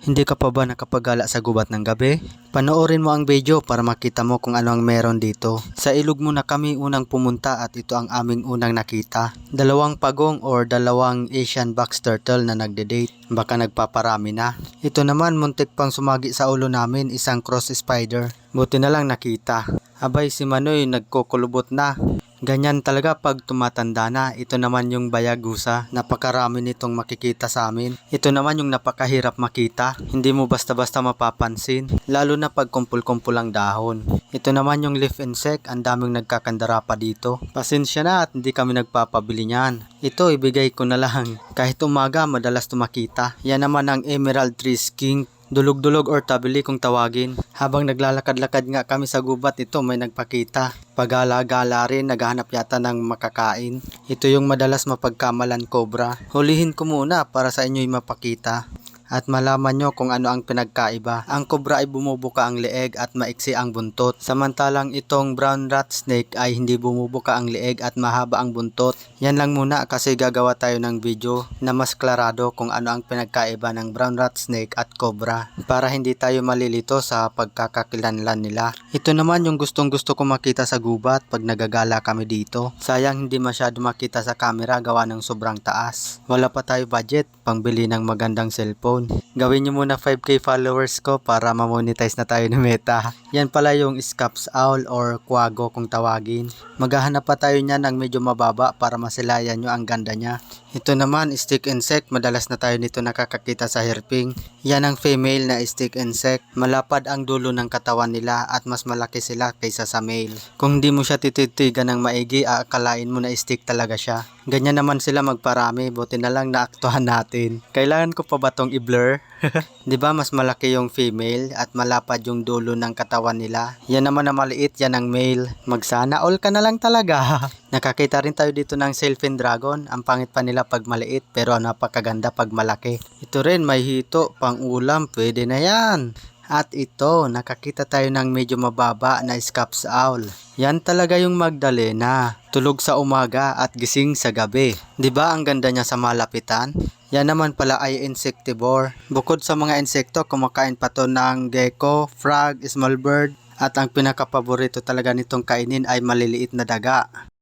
Hindi ka pa ba nakapagala sa gubat ng gabi? Panoorin mo ang video para makita mo kung ano ang meron dito. Sa ilog muna kami unang pumunta at ito ang aming unang nakita. Dalawang pagong or dalawang Asian box turtle na nagde-date. Baka nagpaparami na. Ito naman muntik pang sumagi sa ulo namin, isang cross spider. Buti na lang nakita. Abay si Manoy nagkukulubot na. Ganyan talaga pag tumatanda na. Ito naman yung bayagusa. Napakarami nitong makikita sa amin. Ito naman yung napakahirap makita. Hindi mo basta-basta mapapansin. Lalo na pag kumpul-kumpul ang dahon. Ito naman yung leaf insect. Ang daming nagkakandara pa dito. Pasensya na at hindi kami nagpapabili niyan. Ito ibigay ko na lang. Kahit umaga madalas tumakita. Yan naman ang emerald tree skink. Dulog-dulog or tabili kung tawagin. Habang naglalakad-lakad nga kami sa gubat, ito may nagpakita. Pagala-gala rin, naghahanap yata ng makakain. Ito yung madalas mapagkamalan cobra. Hulihin ko muna para sa inyo'y mapakita. At malaman nyo kung ano ang pinagkaiba. Ang cobra ay bumubuka ang leeg at maiksi ang buntot. Samantalang itong brown rat snake ay hindi bumubuka ang leeg at mahaba ang buntot. Yan lang muna kasi gagawa tayo ng video na mas klarado kung ano ang pinagkaiba ng brown rat snake at cobra. Para hindi tayo malilito sa pagkakakilanlan nila. Ito naman yung gustong gusto ko makita sa gubat pag nagagala kami dito. Sayang hindi masyado makita sa camera gawa ng sobrang taas. Wala pa tayo budget pangbili ng magandang cellphone. Gawin nyo muna 5k followers ko para ma-monetize na tayo ng Meta. Yan pala yung Scaps Owl or Quago kung tawagin. Maghahanap pa tayo niya ng medyo mababa para masilayan nyo ang ganda niya. Ito naman stick insect, madalas na tayo nito nakakakita sa herping. Yan ang female na stick insect. Malapad ang dulo ng katawan nila at mas malaki sila kaysa sa male. Kung di mo siya tititigan ng maigi, aakalain mo na stick talaga siya. Ganyan naman sila magparami, buti na lang naaktuhan natin. Kailangan ko pa ba tong i-blur? 'Di ba mas malaki yung female at malapad yung dulo ng katawan nila? Yan naman na maliit, yan ang male. Magsana all ka na lang talaga. Nakakita rin tayo dito ng Sylphin Dragon. Ang pangit pa nila pag maliit pero napakaganda pag malaki. Ito rin may hito, pang ulam, pwede na yan. At ito, nakakita tayo ng medyo mababa na Scaps Owl. Yan talaga yung Magdalena. Tulog sa umaga at gising sa gabi. 'Di ba ang ganda niya sa malapitan? Yan naman pala ay insectivore. Bukod sa mga insekto, kumakain pa to ng gecko, frog, small bird. At ang pinakapaborito talaga nitong kainin ay maliliit na daga.